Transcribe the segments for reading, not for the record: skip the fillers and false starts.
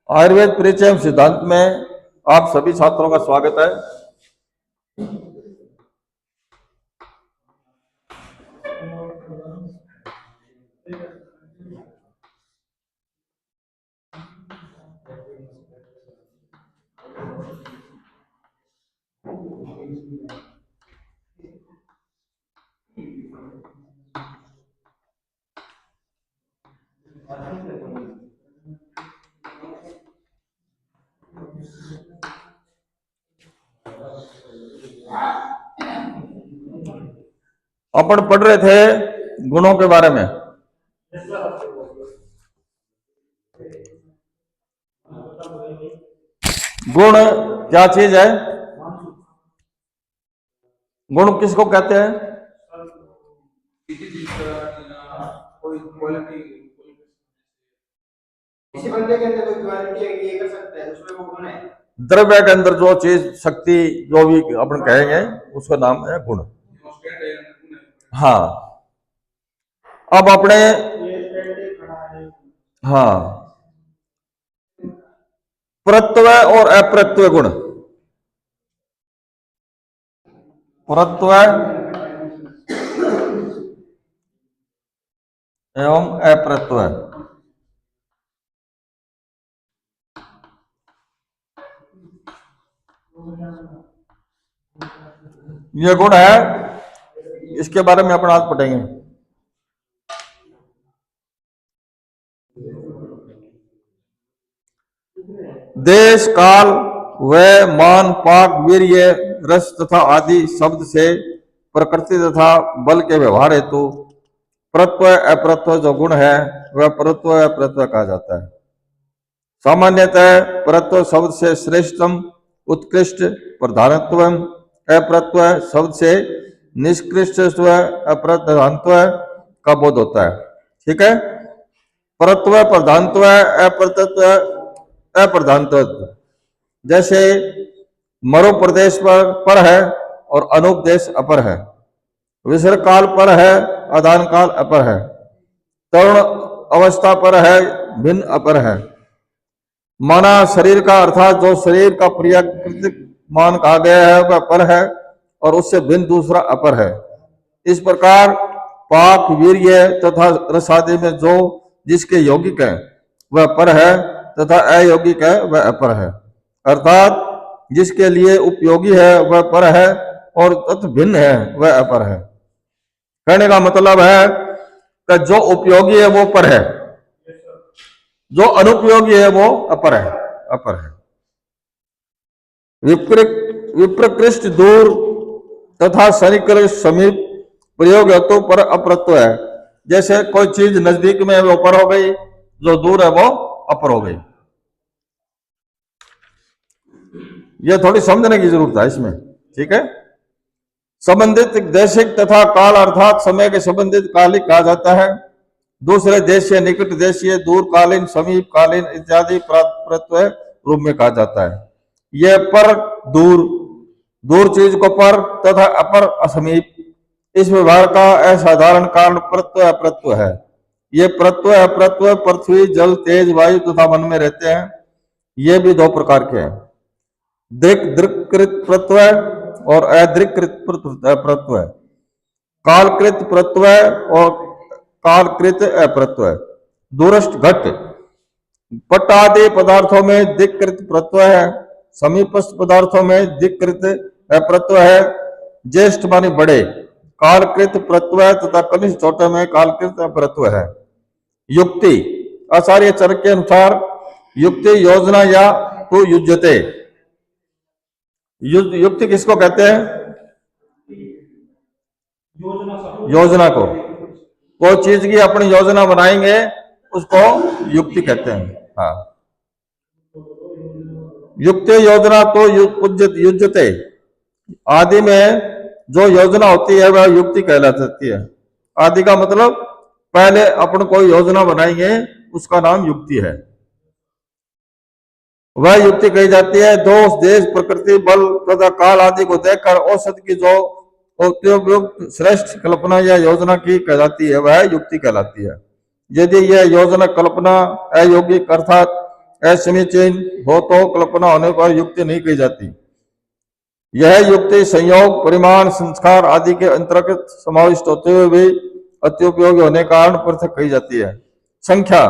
आयुर्वेद परिचय एवं सिद्धांत में आप सभी छात्रों का स्वागत है। अपन पढ़ रहे थे गुणों के बारे में। गुण क्या चीज है? गुण किसको कहते हैं? किसी बंदे के अंदर कोई क्वालिटी है, ये कर सकता है, उसमें वो गुण है। द्रव्य के अंदर जो चीज, शक्ति, जो भी अपन कहेंगे उसका नाम है गुण। हाँ, अब अपने परत्व और अप्रत्व गुण। परत्व एवं अप्रत्व, ये गुण है, इसके बारे में अपन आज पढ़ेंगे। देश, काल, वय, मान, पाक, वीर्य, रस तथा आदि शब्द से प्रकृति तथा बल के व्यवहार हेतु परत्व अप्रत्व जो गुण है वह परत्व अप्रत्व कहा जाता है। सामान्यतः परत्व शब्द से श्रेष्ठतम, उत्कृष्ट, प्रधानत्व, अप्रत्व शब्द से निष्कृष्टत्व, अप्रधानत्व का बोध होता है। ठीक है, परत्व प्रधानत्व, अप्रत्व अप्रधानत्व। जैसे मरु प्रदेश पर है और अनुपदेश अपर है, विसर्ग काल पर है, आदान काल अपर है, तरुण अवस्था पर है, भिन्न अपर है। माना शरीर का अर्थात जो शरीर का प्रियकृत मान कहा गया है वह पर है और उससे भिन्न दूसरा अपर है। इस प्रकार पाक, वीर्य तथा रस आदि में जो जिसके यौगिक है वह पर है तथा अयौगिक है वह अपर है। अर्थात जिसके लिए उपयोगी है वह पर है और तत् भिन्न है वह अपर है। कहने का मतलब है कि जो उपयोगी है वो पर है, जो अनुपयोगी है वो अपर है, अपर है। विप्रकृष्ट दूर तथा सन्निकृष्ट समीप प्रयोग हेतु पर अप्रत्व है। जैसे कोई चीज नजदीक में है वो पर हो गई, जो दूर है वो अपर हो गई। यह थोड़ी समझने की जरूरत है इसमें। ठीक है, संबंधित देशिक तथा काल अर्थात समय के संबंधित कालिक कहा जाता है। दूसरे देशीय, निकट देशीय, दूरकालीन, समीपकालीन इत्यादि परत्व रूप में कहा जाता है। यह पर दूर, दूर चीज को पर तथा अपर असमीप, इस व्यवहार का असाधारण कारण परत्व अप्रत्व है। ये परत्व अप्रत्व पृथ्वी, जल, तेज, वायु तथा मन में रहते हैं। ये भी दो प्रकार के हैं, दृक्कृत परत्व और अदृक्कृत परत्व। कालकृत परत्व और कालकृत अप्रत्व। दूरस्थ घट पट आदि पदार्थों में दिक्कृत परत्व है, समीपस्थ पदार्थों में दिक्कृत अप्रत्व है। ज्येष्ठ माने बड़े कालकृत परत्व तथा कनिष्ठ छोटे में कालकृत अप्रत्व है। युक्ति आचार्य चरक के अनुसार युक्ति योजना या तो युज्यते। युक्ति किसको कहते हैं? योजना को। कोई चीज की अपनी योजना बनाएंगे उसको युक्ति कहते हैं। हाँ, युक्ति योजना तो युज्यते। आदि में जो योजना होती है वह युक्ति कहलाती है। आदि का मतलब पहले अपन कोई योजना बनाएंगे उसका नाम युक्ति है, वह युक्ति कही जाती है। दोष, देश, प्रकृति, बल तथा काल आदि को देखकर औसत की जो उपयुक्त श्रेष्ठ कल्पना या योजना की कहलाती है वह युक्ति कहलाती है। यदि यह योजना कल्पना अयोगिक अर्थात असमीचीन हो तो कल्पना होने पर युक्ति नहीं कही जाती। यह युक्ति संयोग, परिमाण, संस्कार आदि के अंतर्गत समाविष्ट होते हुए भी अत्युपयोगी होने के कारण पृथक कही जाती है। संख्या,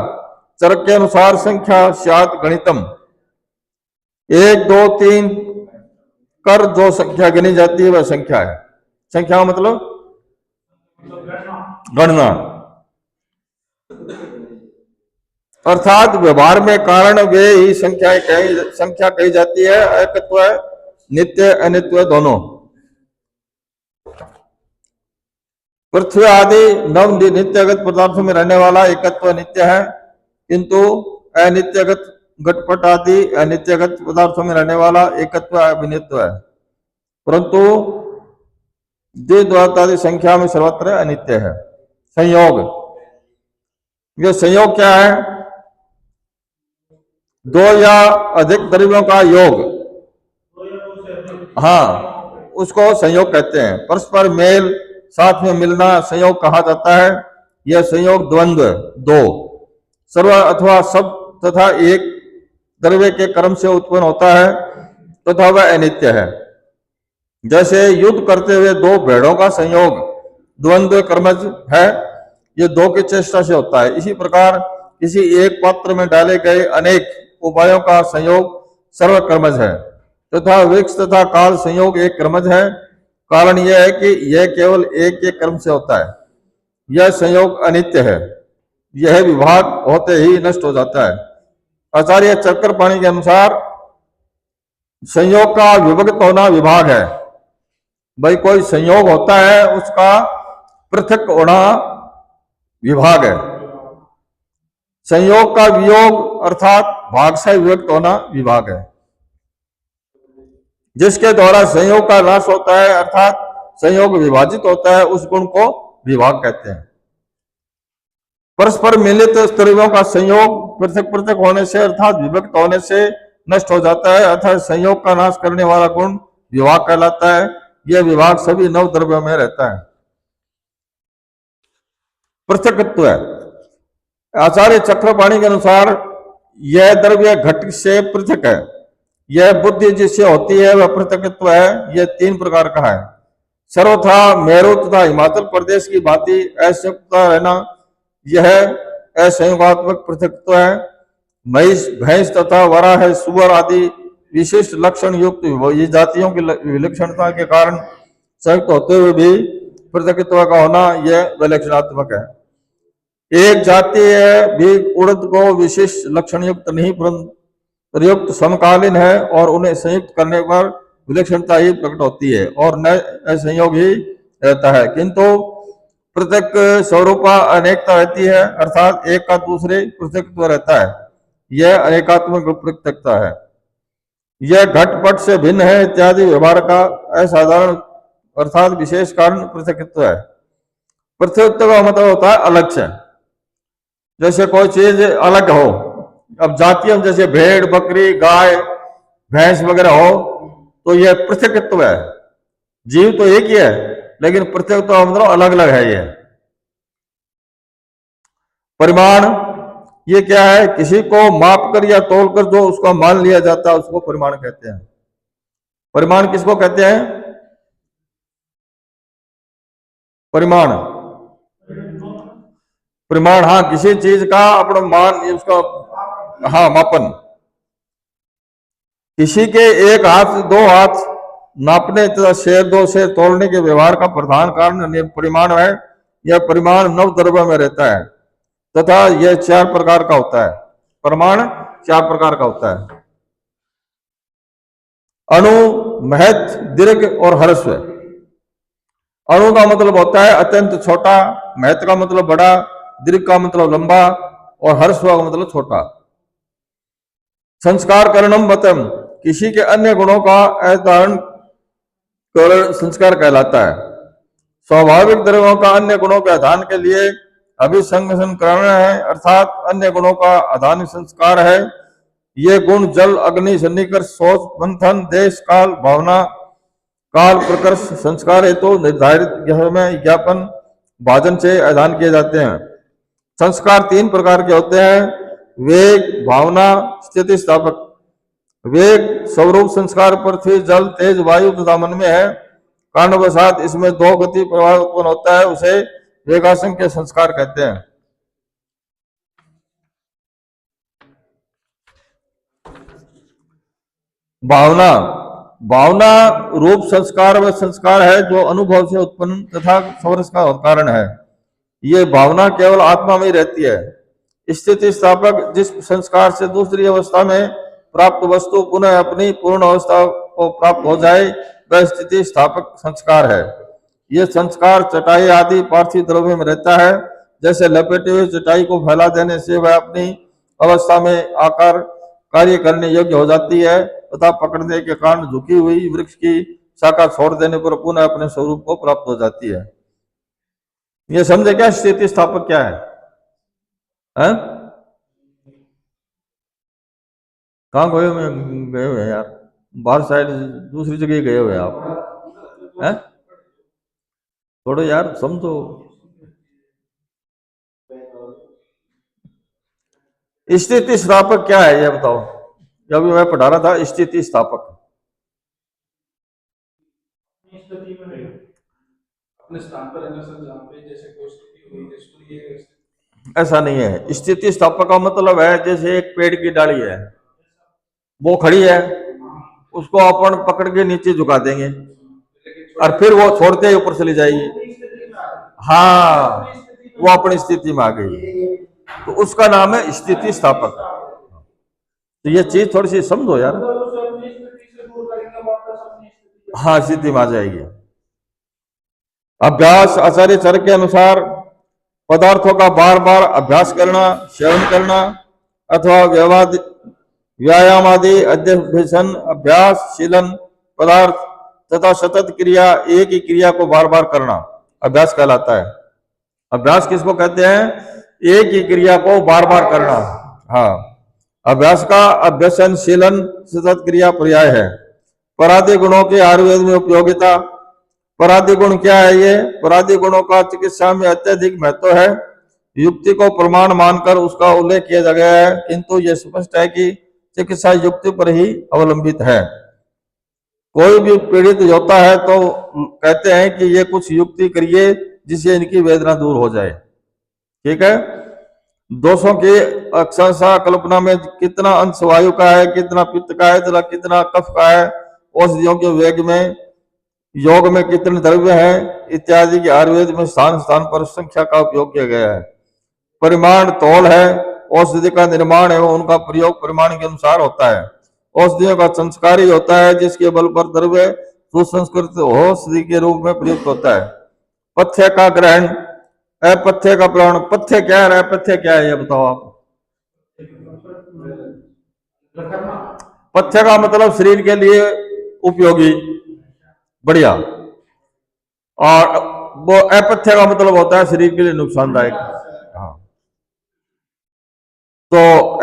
चरक के अनुसार संख्या स्यात् गणितम, 1, 2, 3 कर जो संख्या गिनी जाती है वह संख्या है। संख्या मतलब गणना, अर्थात व्यवहार में कारण वे ही संख्या कही जाती है। एकत्व, नित्य, अनित्य दोनों। पृथ्वी आदि नव नित्यगत पदार्थों में रहने वाला एकत्व नित्य है, किंतु अनित्यगत घटपट आदि अनित्यगत पदार्थों में रहने वाला एकत्व अभिनित्व है। परंतु द्विद्वैत आदि संख्या में सर्वत्र अनित्य है। संयोग, ये संयोग क्या है? दो या अधिक द्रव्यों का योग, हाँ, उसको संयोग कहते हैं। परस्पर मेल, साथ में मिलना संयोग कहा जाता है। यह संयोग द्वंद्व, दो, सर्व अथवा सब तथा एक द्रव्य के कर्म से उत्पन्न होता है तथा वह अनित्य है। जैसे युद्ध करते हुए दो भेड़ों का संयोग द्वंद्व कर्मज है, यह दो की चेष्टा से होता है। इसी प्रकार किसी एक पात्र में डाले गए अनेक उपायों का संयोग सर्वकर्मज है तथा वृक्ष तथा काल संयोग एक कर्मज है। कारण यह है कि यह केवल एक के कर्म से होता है। यह संयोग अनित्य है, यह विभाग होते ही नष्ट हो जाता है। आचार्य चक्रपाणी के अनुसार संयोग का विभक्त होना विभाग है। भाई कोई संयोग होता है उसका पृथक होना विभाग है। संयोग का वियोग अर्थात भाग से विभक्त होना विभाग है। जिसके द्वारा संयोग का नाश होता है अर्थात संयोग विभाजित होता है, उस गुण को विभाग कहते हैं। परस्पर मिलित द्रव्यों का संयोग पृथक पृथक होने से अर्थात विभक्त होने से नष्ट हो जाता है, अर्थात संयोग का नाश करने वाला गुण विभाग कहलाता है। यह विभाग सभी नव द्रव्यों में रहता है। पृथकत्व, आचार्य चक्रपाणी के अनुसार यह द्रव्य घट से पृथक है। यह बुद्धि जिससे होती है वह पृथकत्व है। यह तीन प्रकार का है। सर्वथा मेरू तथा हिमाचल प्रदेश की भांति असंयुक्तता रहना, यह असंयोगात्मक पृथकत्व है। महिष, भैंस तथा वराह, सुअर आदि विशिष्ट लक्षण युक्त ये जातियों की विलक्षणता के कारण संयुक्त होते हुए भी पृथकत्व का होना यह विलक्षणात्मक है। एक जाति भी उड़द को विशिष्ट लक्षण युक्त नहीं प्रयुक्त समकालीन है और उन्हें संयुक्त करने पर विलक्षणता ही प्रकट होती है और न संयोग ही रहता है, किंतु पृथक स्वरूपा अनेकता रहती है, अर्थात एक का दूसरे पृथकत्व रहता है। यह अनेकात्मक पृथकता है। यह घटपट से भिन्न है इत्यादि व्यवहार का असाधारण अर्थात विशेष कारण पृथकत्व है। पृथकत्व का मतलब होता है अलग से, जैसे कोई चीज अलग हो। अब जातियां जैसे भेड़, बकरी, गाय, भैंस वगैरह हो तो यह पृथकत्व है। जीव तो एक ही है लेकिन पृथकत्व मतलब अलग अलग है। यह परिमाण, ये क्या है? किसी को माप कर या तोल कर जो उसका मान लिया जाता है उसको परिमाण कहते हैं। परिमाण किसको कहते हैं? परिमाण, परिमाण, हाँ, किसी चीज का अपना मान, उसका हाँ मापन। किसी के एक हाथ दो हाथ नापने तथा शेर दो शेर तोड़ने के व्यवहार का प्रधान कारण परिमाण है। यह परिमाण नव द्रव्य में रहता है तथा यह चार प्रकार का होता है। परिमाण चार प्रकार का होता है। अणु, महत, दीर्घ और ह्रस्व। अणु का मतलब होता है अत्यंत छोटा, महत का मतलब बड़ा, दीर्घ का मतलब लंबा और ह्रस्व का मतलब छोटा। संस्कार करणम मतम, किसी के अन्य गुणों का अवधारण संस्कार कहलाता है। स्वाभाविक द्रव्यों का अन्य गुणों के आधान के लिए अभिसंकरण है, अर्थात अन्य गुणों का आधान संस्कार है। ये गुण जल, अग्नि, सन्निकर्ष, सोच, मंथन, देश, काल, भावना, काल, प्रकर्ष, संस्कार हेतु निर्धारित में ज्ञापन, भाजन से आधान किए जाते हैं। संस्कार तीन प्रकार के होते हैं। वेग भावना स्थिति स्थापक। वेग स्वरूप संस्कार पृथ्वी जल तेज वायु तथा मन में है। कारणवशात इसमें दो गति प्रवाह उत्पन्न होता है, उसे वेगासन के संस्कार कहते हैं। भावना भावना रूप संस्कार व संस्कार है जो अनुभव से उत्पन्न तथा समरस का कारण है। ये भावना केवल आत्मा में ही रहती है। स्थिति स्थापक जिस संस्कार से दूसरी अवस्था में प्राप्त वस्तु पुनः अपनी पूर्ण अवस्था को प्राप्त हो जाए वह स्थिति स्थापक संस्कार है। यह संस्कार चटाई आदि पार्थिव द्रव्य में रहता है। जैसे लपेटे हुए चटाई को फैला देने से वह अपनी अवस्था में आकार कार्य करने योग्य हो जाती है तथा पकड़ने के कारण झुकी हुई वृक्ष की शाखा छोड़ देने पर पुनः अपने स्वरूप को प्राप्त हो जाती है। ये समझे क्या स्थिति स्थापक क्या है? कहाँ गए हुए यार? बाहर साइड दूसरी जगह गए हुए आप हैं? थोड़ो यार समझो। स्थिति स्थापक क्या है ये बताओ। जब मैं पढ़ा रहा था स्थिति स्थापक अपने स्थान पर रहना सर, जहाँ पे जैसे कोई स्थिति हुई जैसे ये ऐसा नहीं है। स्थिति स्थापक का मतलब है जैसे एक पेड़ की डाली है, वो खड़ी है, उसको अपन पकड़ के नीचे झुका देंगे और फिर वो छोड़ते ही ऊपर चली जाएगी। हाँ, वो अपनी स्थिति में आ गई, तो उसका नाम है स्थिति स्थापक। तो ये चीज थोड़ी सी समझो यार। हाँ, स्थिति में आ जाएगी। अभ्यास आचार्य चरक के अनुसार पदार्थों का बार बार अभ्यास करना, सेवन करना अथवा व्यायाम आदि अध्ययन अभ्यास शीलन पदार्थ तथा सतत क्रिया एक ही क्रिया को बार बार करना अभ्यास कहलाता है। अभ्यास किसको कहते हैं? एक ही क्रिया को बार बार करना। हाँ, अभ्यास का अभ्यसन शीलन सतत क्रिया पर्याय है। परादि गुणों की आयुर्वेद में उपयोगिता। परादि गुण क्या है? ये परादि गुणों का चिकित्सा में अत्यधिक महत्व है। युक्ति को प्रमाण मानकर उसका उल्लेख किया गया है, किंतु यह स्पष्ट है कि चिकित्सा युक्ति पर ही अवलंबित है। कोई भी पीड़ित होता है तो कहते हैं कि ये कुछ युक्ति करिए जिससे इनकी वेदना दूर हो जाए। ठीक है। दोषों की अक्षरशः कल्पना में कितना अंश वायु का है, कितना पित्त का है, कितना कफ का है, औषधियों के वेग में योग में कितने द्रव्य हैं इत्यादि की आयुर्वेद में स्थान स्थान पर संख्या का उपयोग किया गया है। परिमाण तौल है। औषधि का निर्माण एवं उनका प्रयोग परिमाण के अनुसार होता है। औषधियों का संस्कार ही होता है जिसके बल पर द्रव्य सुसंस्कृत औषधि के रूप में प्रयुक्त होता है। पथ्य का ग्रहण, अपथ्य का प्रहण। पथ्य क्या है, अपथ्य क्या है ये बताओ आप। पथ्य का मतलब शरीर के लिए उपयोगी, बढ़िया, और वो अपथ्य का मतलब होता है शरीर के लिए नुकसानदायक। हाँ, तो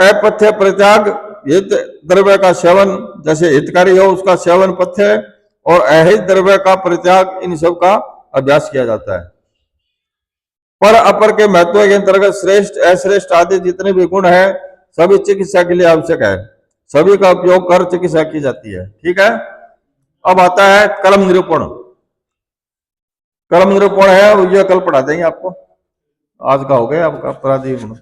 अपथ्य परित्याग, हित द्रव्य का सेवन जैसे हितकारी हो उसका सेवन पथ्य, और अहित द्रव्य का परित्याग, इन सब का अभ्यास किया जाता है। पर अपर के महत्व के अंतर्गत श्रेष्ठ अश्रेष्ठ आदि जितने भी गुण है सभी चिकित्सा के लिए आवश्यक है। सभी का उपयोग कर चिकित्सा की जाती है। ठीक है। अब आता है कर्म निरूपण। कर्म निरूपण है वो ये कल पढ़ा देंगे आपको। आज का हो गया आपका अपराधी गुण।